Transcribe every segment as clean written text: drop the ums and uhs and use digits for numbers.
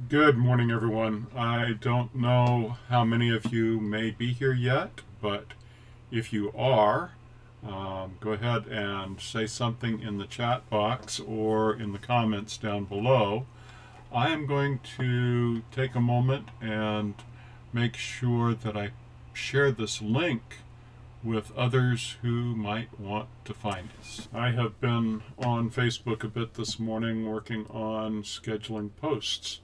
Good morning, everyone. I don't know how many of you may be here yet, but if you are, go ahead and say something in the chat box or in the comments down below. I am going to take a moment and make sure that I share this link with others who might want to find us. I have been on Facebook a bit this morning working on scheduling posts,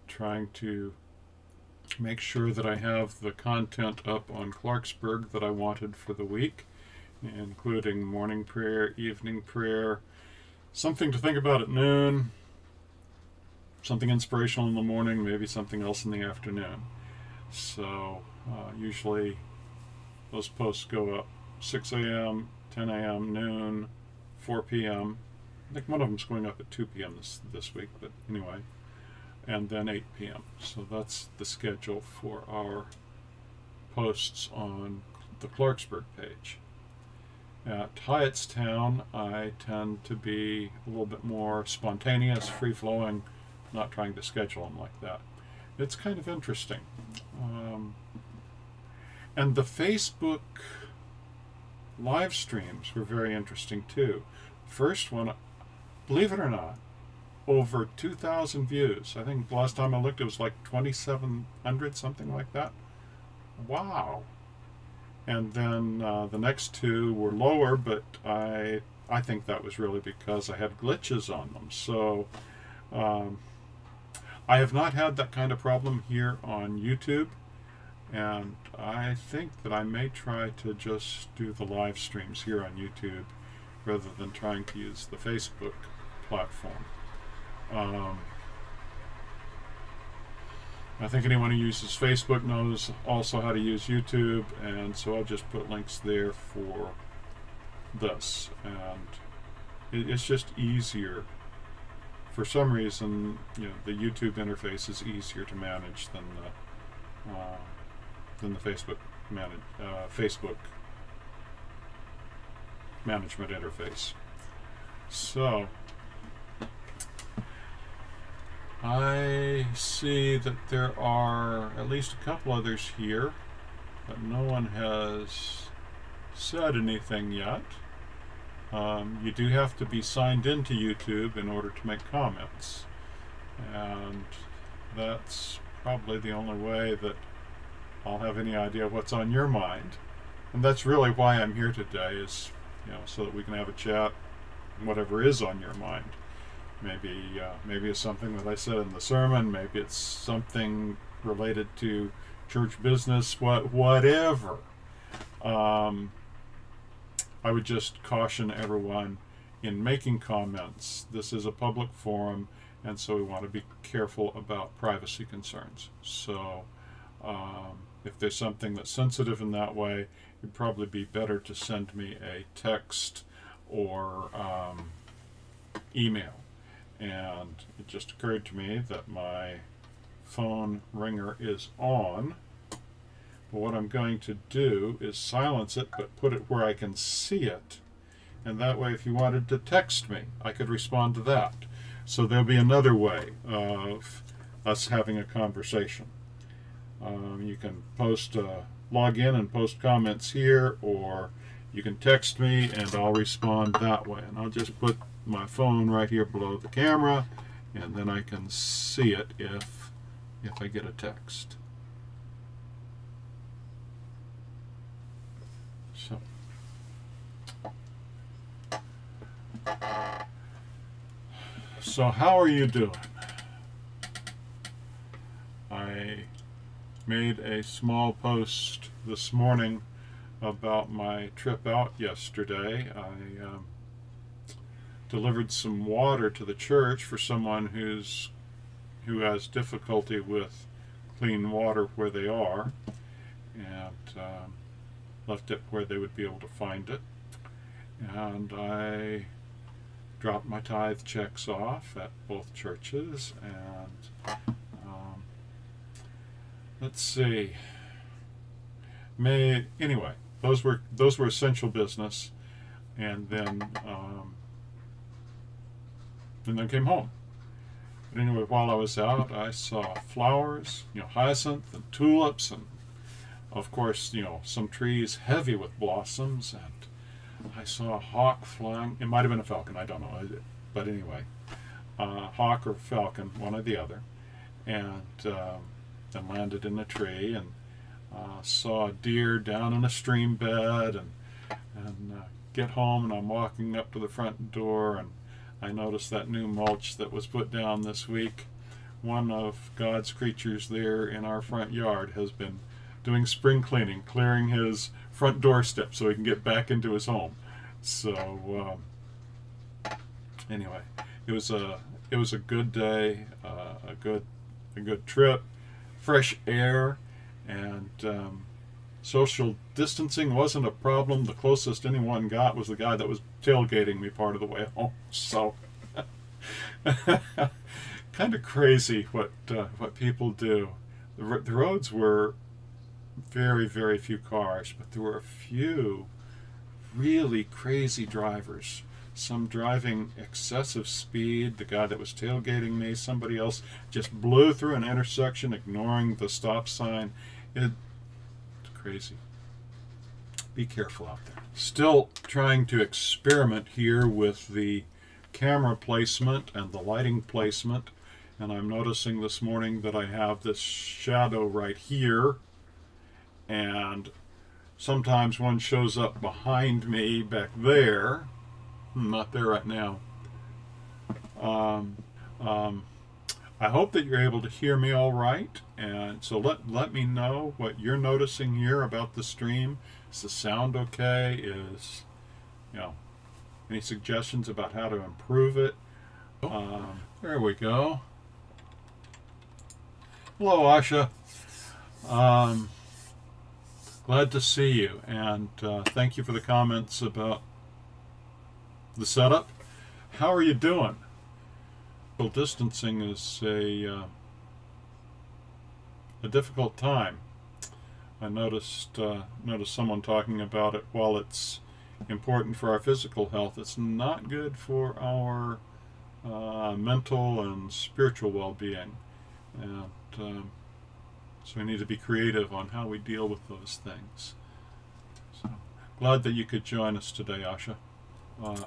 trying to make sure that I have the content up on Clarksburg that I wanted for the week, including morning prayer, evening prayer, something to think about at noon, something inspirational in the morning, maybe something else in the afternoon. So usually those posts go up 6 a.m., 10 a.m., noon, 4 p.m. I think one of them's going up at 2 p.m. this week, but anyway, and then 8 p.m. So that's the schedule for our posts on the Clarksburg page. At Hyattstown, I tend to be a little bit more spontaneous, free-flowing, not trying to schedule them like that. It's kind of interesting. And the Facebook live streams were very interesting too. First one, believe it or not, over 2,000 views. I think the last time I looked it was like 2,700, something like that. Wow. And then the next two were lower, but I think that was really because I had glitches on them. So I have not had that kind of problem here on YouTube, and I think that I may try to just do the live streams here on YouTube rather than trying to use the Facebook platform. I think anyone who uses Facebook knows also how to use YouTube, and so I'll just put links there for this. And it's just easier. For some reason, the YouTube interface is easier to manage than the Facebook management interface. So I see that there are at least a couple others here, but no one has said anything yet. You do have to be signed into YouTube in order to make comments, and that's probably the only way that I'll have any idea what's on your mind. And that's really why I'm here today, is so that we can have a chat, whatever is on your mind. Maybe it's something that I said in the sermon. Maybe it's something related to church business. Whatever. I would just caution everyone in making comments. This is a public forum, and so we want to be careful about privacy concerns. So if there's something that's sensitive in that way, it'd probably be better to send me a text or email. And it just occurred to me that my phone ringer is on. But what I'm going to do is silence it, but put it where I can see it. And that way, if you wanted to text me, I could respond to that. So there'll be another way of us having a conversation. You can log in and post comments here, or you can text me and I'll respond that way. And I'll just put my phone right here below the camera, and then I can see it if I get a text. So how are you doing? I made a small post this morning about my trip out yesterday. I delivered some water to the church for someone who has difficulty with clean water where they are, and left it where they would be able to find it. And I dropped my tithe checks off at both churches, and let's see. Anyway, those were essential business, and then came home. But anyway, while I was out, I saw flowers, hyacinth and tulips, and of course, some trees heavy with blossoms, and I saw a hawk flying. It might have been a falcon, I don't know. But anyway, hawk or falcon, one or the other, and then landed in a tree, and saw a deer down in a stream bed, and get home, and I'm walking up to the front door, and I noticed that new mulch that was put down this week. One of God's creatures there in our front yard has been doing spring cleaning, clearing his front doorstep so he can get back into his home. So anyway, it was a good day, a good trip, fresh air, and social distancing wasn't a problem. The closest anyone got was the guy that was tailgating me part of the way home. So kind of crazy what people do. The roads were very, very few cars, but there were a few really crazy drivers. Some driving excessive speed. The guy that was tailgating me, somebody else just blew through an intersection ignoring the stop sign. It's crazy. Be careful out there. Still trying to experiment here with the camera placement and the lighting placement, and I'm noticing this morning that I have this shadow right here, and sometimes one shows up behind me back there. Not there right now. I hope that you're able to hear me all right, and so let me know what you're noticing here about the stream. Is the sound okay? Is any suggestions about how to improve it? There we go. Hello, Asha. Glad to see you, and thank you for the comments about the setup. How are you doing? Social distancing is a difficult time. I noticed someone talking about it. While it's important for our physical health, it's not good for our mental and spiritual well-being, and so we need to be creative on how we deal with those things. So glad that you could join us today, Asha.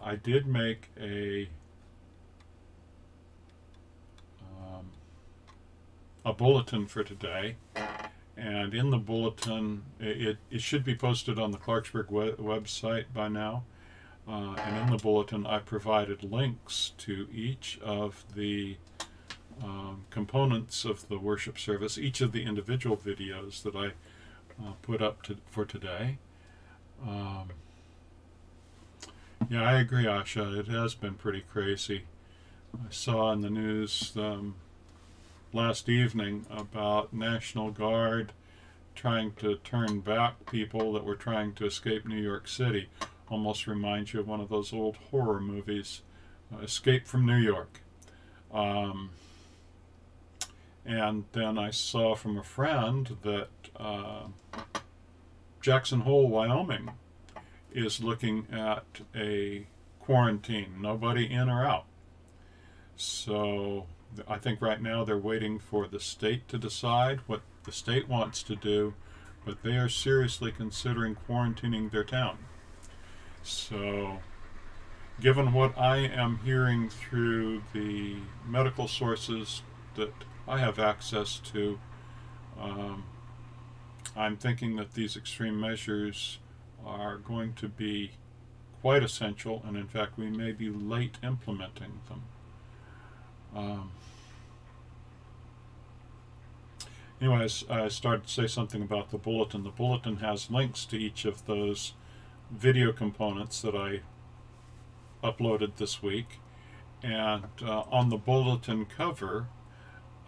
I did make a bulletin for today, and in the bulletin, it should be posted on the Clarksburg website by now, and in the bulletin I provided links to each of the components of the worship service, each of the individual videos that I put up for today. Yeah, I agree, Asha. It has been pretty crazy. I saw in the news last evening about National Guard trying to turn back people that were trying to escape New York City. Almost reminds you of one of those old horror movies, Escape from New York. And then I saw from a friend that Jackson Hole, Wyoming is looking at a quarantine, nobody in or out. So I think right now they're waiting for the state to decide what the state wants to do, but they are seriously considering quarantining their town. So given what I am hearing through the medical sources that I have access to, I'm thinking that these extreme measures are going to be quite essential, and in fact we may be late implementing them. Anyways, I started to say something about the bulletin. The bulletin has links to each of those video components that I uploaded this week, and on the bulletin cover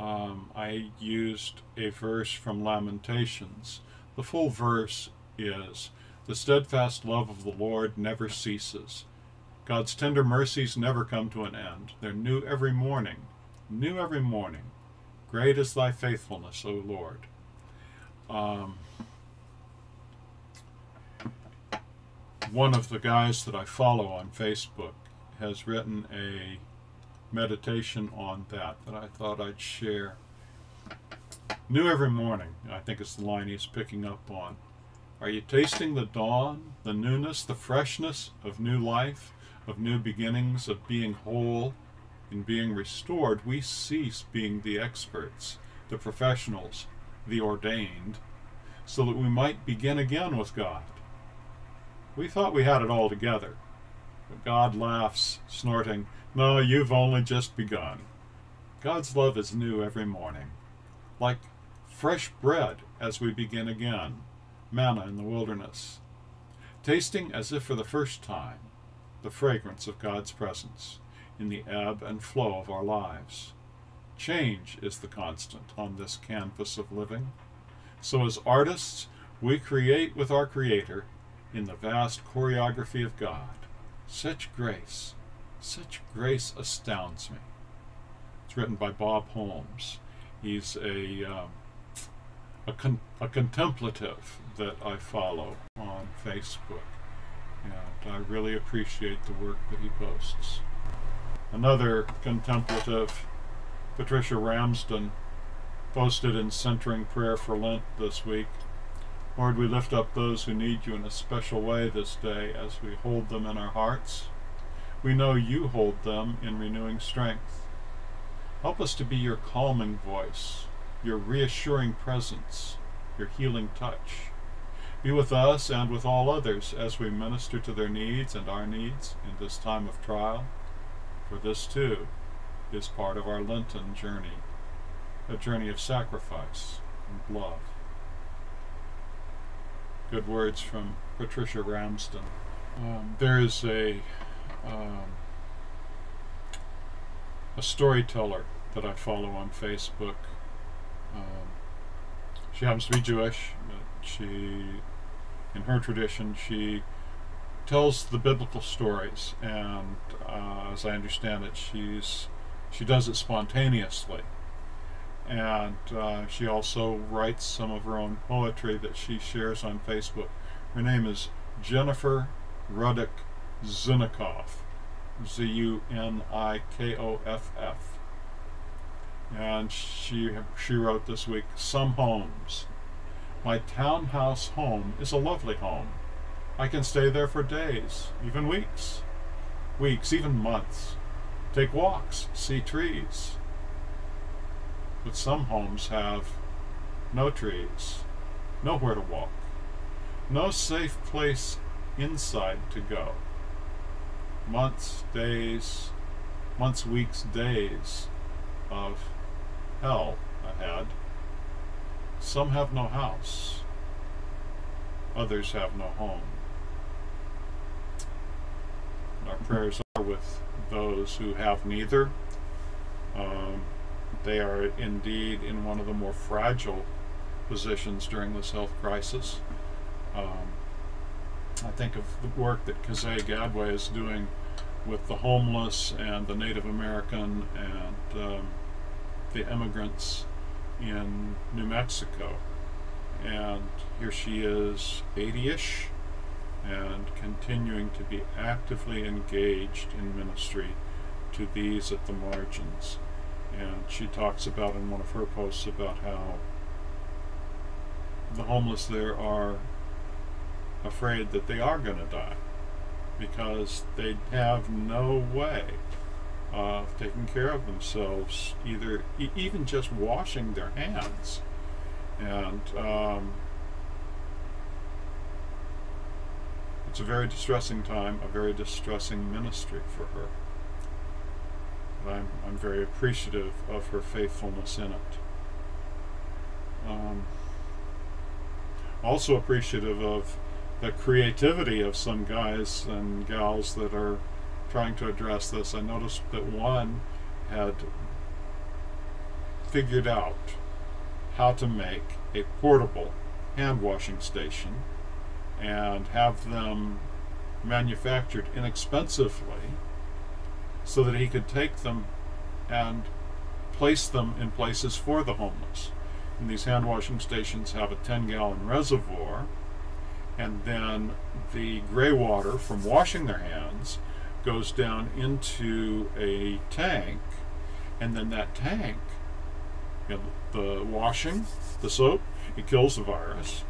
I used a verse from Lamentations. The full verse is, "The steadfast love of the Lord never ceases. God's tender mercies never come to an end. They're new every morning. New every morning. Great is thy faithfulness, O Lord." One of the guys that I follow on Facebook has written a meditation on that I thought I'd share. New every morning, I think it's the line he's picking up on. Are you tasting the dawn, the newness, the freshness of new life, of new beginnings, of being whole and being restored? We cease being the experts, the professionals, the ordained, so that we might begin again with God. We thought we had it all together, but God laughs, snorting, "No, you've only just begun." God's love is new every morning, like fresh bread as we begin again, manna in the wilderness, tasting as if for the first time the fragrance of God's presence in the ebb and flow of our lives. Change is the constant on this canvas of living. So as artists, we create with our Creator in the vast choreography of God. Such grace astounds me. It's written by Bob Holmes. He's a contemplative that I follow on Facebook, and I really appreciate the work that he posts. Another contemplative, Patricia Ramsden, posted in Centering Prayer for Lent this week, "Lord, we lift up those who need you in a special way this day as we hold them in our hearts. We know you hold them in renewing strength. Help us to be your calming voice, your reassuring presence, your healing touch. Be with us and with all others as we minister to their needs and our needs in this time of trial, for this too is part of our Lenten journey, a journey of sacrifice and love." Good words from Patricia Ramsden. There is a storyteller that I follow on Facebook. She happens to be Jewish, but in her tradition, she tells the biblical stories, and as I understand it, she does it spontaneously. And she also writes some of her own poetry that she shares on Facebook. Her name is Jennifer Ruddick Zinikoff, Zunikoff. And she wrote this week, "Some homes. My townhouse home is a lovely home. I can stay there for days, even weeks, even months. Take walks, see trees. But some homes have no trees, nowhere to walk, no safe place inside to go. Months, weeks, days of hell ahead. Some have no house, others have no home." And our prayers are with those who have neither. They are indeed in one of the more fragile positions during this health crisis. I think of the work that Kazay Gadway is doing with the homeless and the Native American and the immigrants in New Mexico. And here she is, 80-ish, and continuing to be actively engaged in ministry to these at the margins. And she talks about in one of her posts about how the homeless there are afraid that they are going to die because they have no way of taking care of themselves, either even just washing their hands. And it's a very distressing time, a very distressing ministry for her. But I'm very appreciative of her faithfulness in it. Also appreciative of the creativity of some guys and gals that are trying to address this. I noticed that one had figured out how to make a portable hand washing station and have them manufactured inexpensively so that he could take them and place them in places for the homeless. And these hand washing stations have a 10-gallon reservoir, and then the gray water from washing their hands goes down into a tank, and then that tank, you know, the washing, the soap, it kills the virus.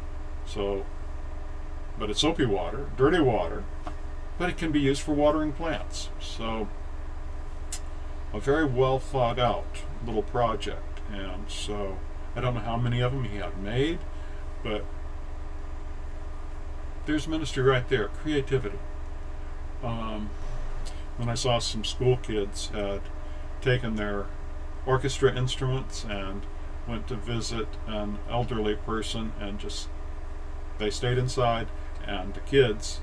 So, but it's soapy water, dirty water, but it can be used for watering plants. So, a very well thought out little project. And so, I don't know how many of them he had made, but there's ministry right there, creativity. When I saw some school kids had taken their orchestra instruments and went to visit an elderly person, and just they stayed inside, and the kids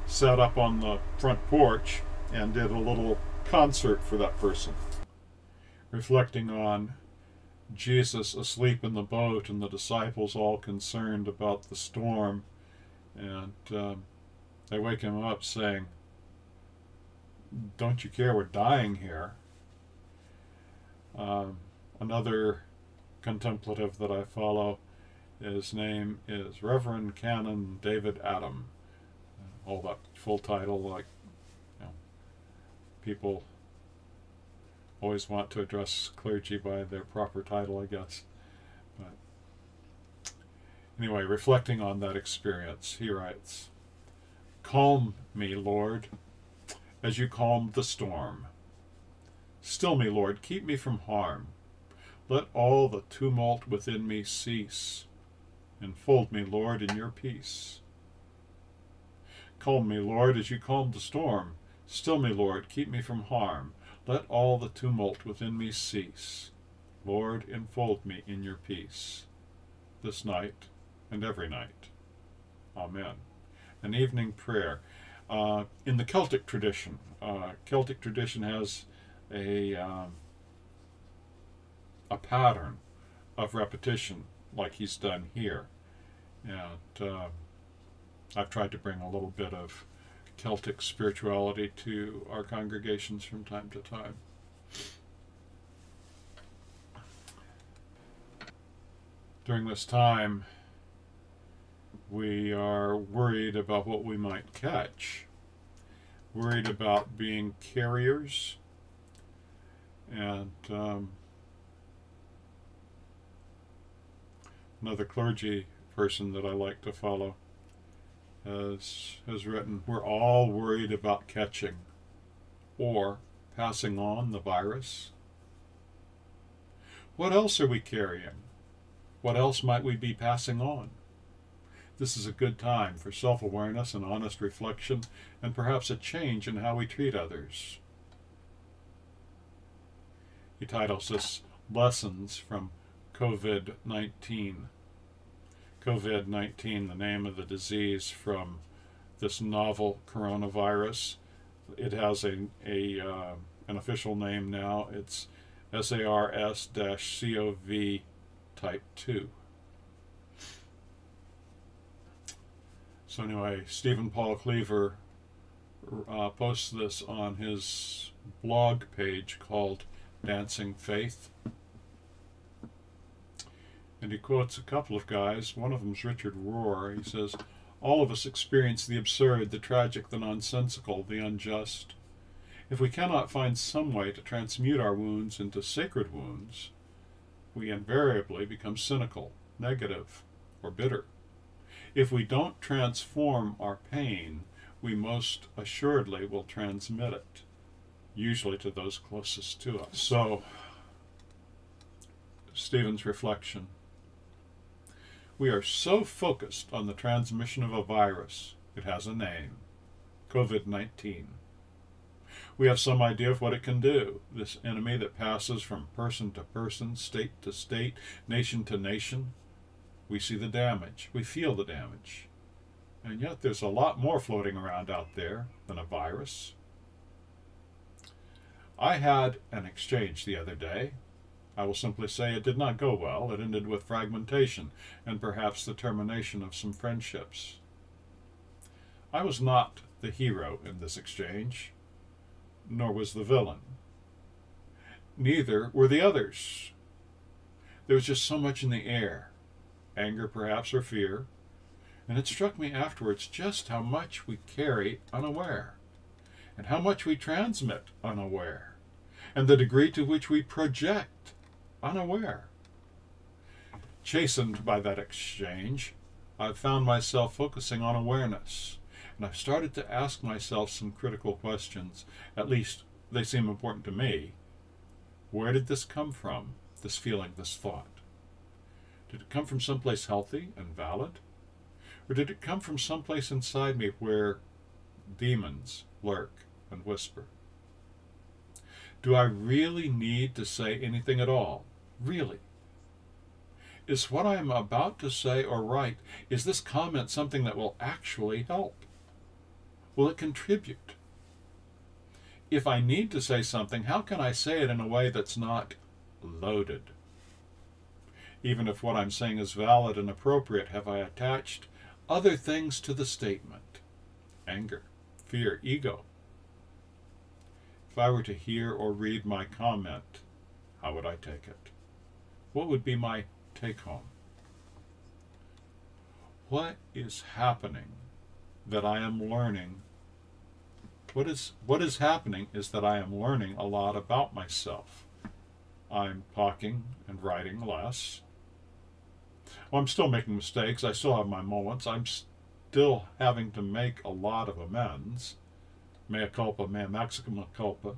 sat up on the front porch and did a little concert for that person, reflecting on Jesus asleep in the boat and the disciples all concerned about the storm, and they wake him up saying, "Don't you care we're dying here?" Another contemplative that I follow, his name is Reverend Canon David Adam. All that full title, like, you know, people always want to address clergy by their proper title, I guess. But anyway, reflecting on that experience, he writes, "Calm me, Lord, as you calmed the storm. Still me, Lord, keep me from harm. Let all the tumult within me cease. Enfold me, Lord, in your peace. Calm me, Lord, as you calmed the storm. Still me, Lord, keep me from harm. Let all the tumult within me cease. Lord, enfold me in your peace. This night and every night. Amen." An evening prayer. In the Celtic tradition has a pattern of repetition like he's done here, and I've tried to bring a little bit of Celtic spirituality to our congregations from time to time. During this time, we are worried about what we might catch, worried about being carriers, and another clergy person that I like to follow has written, "We're all worried about catching or passing on the virus. What else are we carrying? What else might we be passing on?" This is a good time for self-awareness and honest reflection, and perhaps a change in how we treat others. He titles this "Lessons from COVID-19. COVID-19, the name of the disease from this novel coronavirus. It has an official name now. It's SARS-CoV type 2. So anyway, Stephen Paul Cleaver posts this on his blog page called Dancing Faith. And he quotes a couple of guys. One of them is Richard Rohr. He says, "All of us experience the absurd, the tragic, the nonsensical, the unjust. If we cannot find some way to transmute our wounds into sacred wounds, we invariably become cynical, negative, or bitter. If we don't transform our pain, we most assuredly will transmit it, usually to those closest to us." So, Stephen's reflection. We are so focused on the transmission of a virus, it has a name, COVID-19. We have some idea of what it can do, this enemy that passes from person to person, state to state, nation to nation. We see the damage, we feel the damage, and yet there's a lot more floating around out there than a virus. I had an exchange the other day. I will simply say it did not go well. It ended with fragmentation and perhaps the termination of some friendships. I was not the hero in this exchange, nor was the villain. Neither were the others. There was just so much in the air, anger perhaps or fear, and it struck me afterwards just how much we carry unaware. and how much we transmit unaware, and the degree to which we project unaware. Chastened by that exchange, I've found myself focusing on awareness, and I've started to ask myself some critical questions. At least they seem important to me. Where did this come from, this feeling, this thought? Did it come from someplace healthy and valid? Or did it come from someplace inside me where demons lurk and whisper? Do I really need to say anything at all? Really? Is what I am about to say or write, is this comment something that will actually help? Will it contribute? If I need to say something, how can I say it in a way that's not loaded? Even if what I'm saying is valid and appropriate, have I attached other things to the statement? Anger, fear, ego. If I were to hear or read my comment, how would I take it? What would be my take home? What is happening that I am learning? What is happening is that I am learning a lot about myself. I'm talking and writing less. Well, I'm still making mistakes. I still have my moments. I'm still having to make a lot of amends. Mea culpa, mea maxima culpa.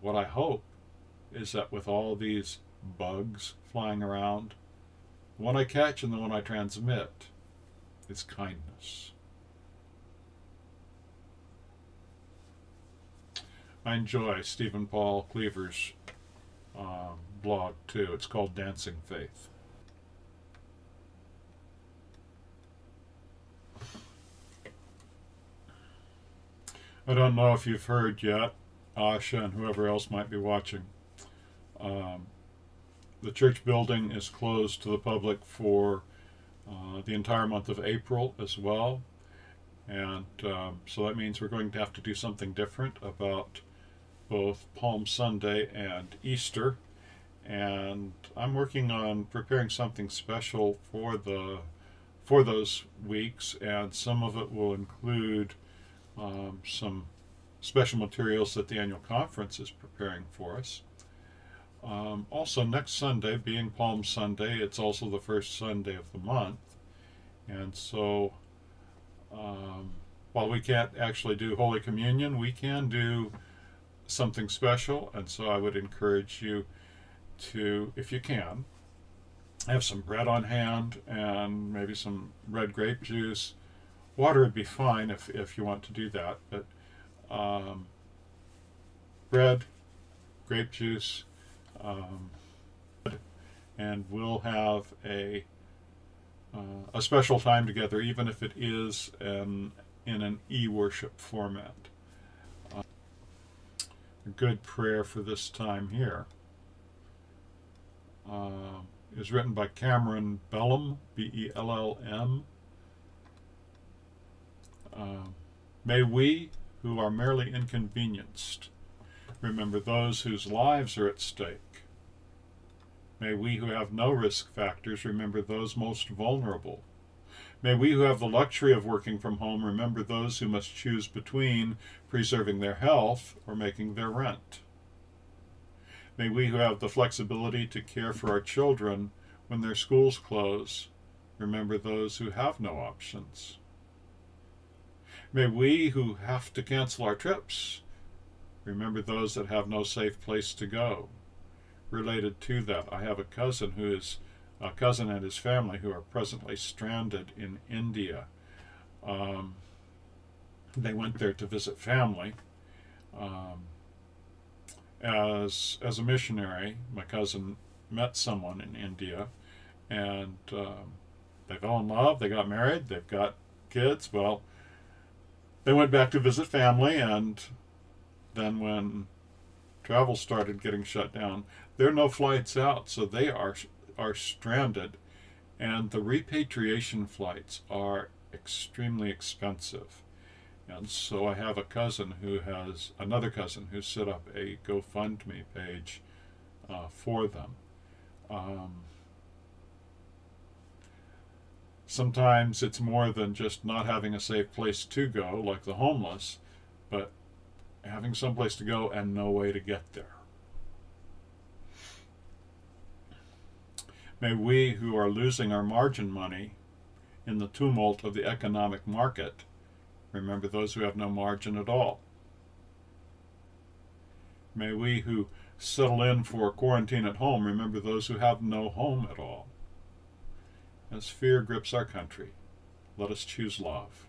What I hope is that with all these bugs flying around, the one I catch and the one I transmit is kindness. I enjoy Stephen Paul Cleaver's blog too. It's called Dancing Faith. I don't know if you've heard yet, Asha and whoever else might be watching. The church building is closed to the public for the entire month of April as well. And so that means we're going to have to do something different about both Palm Sunday and Easter. And I'm working on preparing something special for those weeks, and some of it will include some special materials that the annual conference is preparing for us. Also, next Sunday, being Palm Sunday, it's also the first Sunday of the month. And so, while we can't actually do Holy Communion, we can do something special. And so I would encourage you to, if you can, have some bread on hand and maybe some red grape juice. Water would be fine if you want to do that, but bread, grape juice, and we'll have a special time together, even if it is in an e-worship format. A good prayer for this time here is written by Cameron Bellum, B-E-L-L-M. May we, who are merely inconvenienced, remember those whose lives are at stake. May we who have no risk factors remember those most vulnerable. May we who have the luxury of working from home remember those who must choose between preserving their health or making their rent. May we who have the flexibility to care for our children when their schools close remember those who have no options. May we who have to cancel our trips remember those that have no safe place to go. Related to that, I have a cousin and his family who are presently stranded in India. They went there to visit family. As a missionary, my cousin met someone in India, and they fell in love, they got married, they've got kids. Well, they went back to visit family, and then when travel started getting shut down, there are no flights out, so they are stranded, and the repatriation flights are extremely expensive. And so I have another cousin who set up a GoFundMe page for them. Sometimes it's more than just not having a safe place to go, like the homeless, but having someplace to go and no way to get there. May we who are losing our margin money in the tumult of the economic market remember those who have no margin at all. May we who settle in for quarantine at home remember those who have no home at all. As fear grips our country, let us choose love.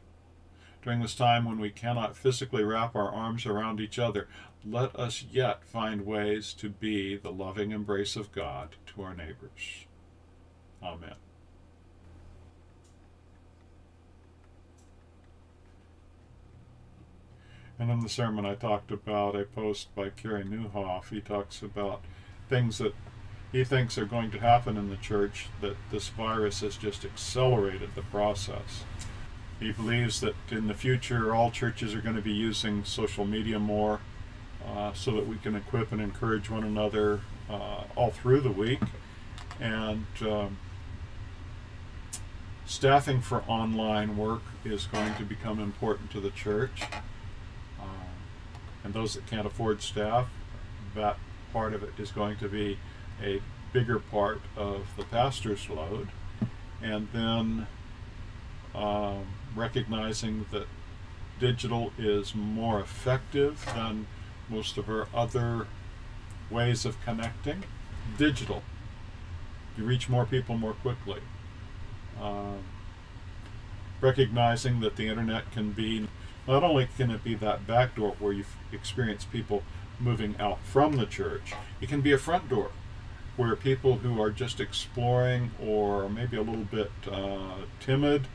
During this time when we cannot physically wrap our arms around each other, let us yet find ways to be the loving embrace of God to our neighbors. Amen. And in the sermon I talked about a post by Kerry Newell. He talks about things that he thinks are going to happen in the church, that this virus has just accelerated the process. He believes that in the future all churches are going to be using social media more so that we can equip and encourage one another all through the week. And staffing for online work is going to become important to the church. And those that can't afford staff, that part of it is going to be a bigger part of the pastor's load. And then recognizing that digital is more effective than most of our other ways of connecting. Digital, you reach more people more quickly. Recognizing that the internet can be, not only can it be that back door where you experience people moving out from the church, it can be a front door where people who are just exploring or maybe a little bit timid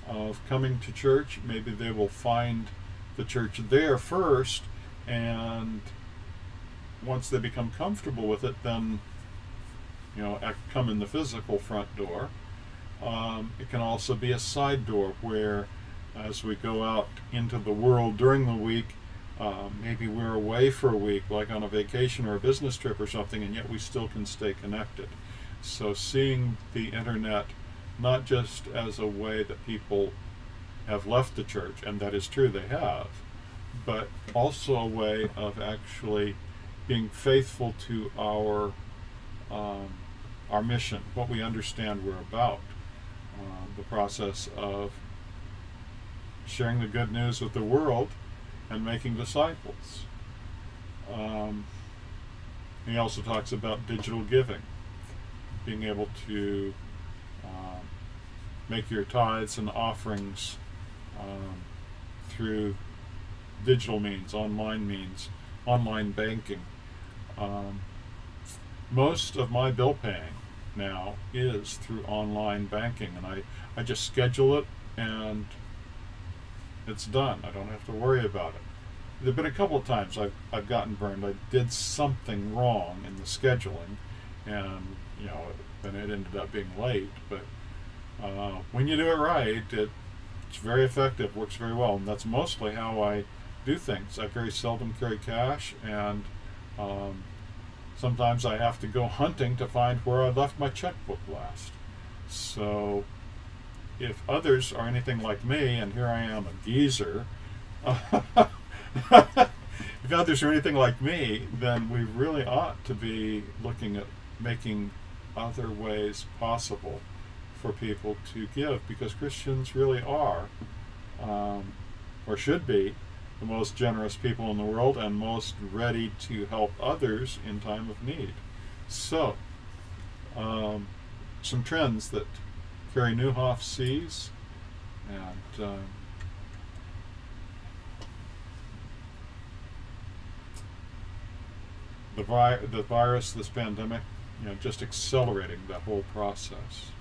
of coming to church, maybe they will find the church there first, and once they become comfortable with it, then come in the physical front door. It can also be a side door where, as we go out into the world during the week, maybe we're away for a week, like on a vacation or a business trip or something, and yet we still can stay connected. So seeing the internet not just as a way that people have left the church, and that is true, they have, but also a way of actually being faithful to our mission, what we understand we're about, the process of sharing the good news with the world and making disciples. He also talks about digital giving, being able to make your tithes and offerings through digital means, online banking. Most of my bill paying now is through online banking, and I just schedule it and it's done. I don't have to worry about it. There have been a couple of times I've gotten burned. I did something wrong in the scheduling, and then it ended up being late. But when you do it right, it's very effective, works very well, and that's mostly how I do things. I very seldom carry cash, and sometimes I have to go hunting to find where I left my checkbook last. So if others are anything like me, and here I am, a geezer, if others are anything like me, then we really ought to be looking at making other ways possible for people to give, because Christians really are, or should be, the most generous people in the world and most ready to help others in time of need. So, some trends that Kerry Newell sees, and the virus, this pandemic, just accelerating that whole process.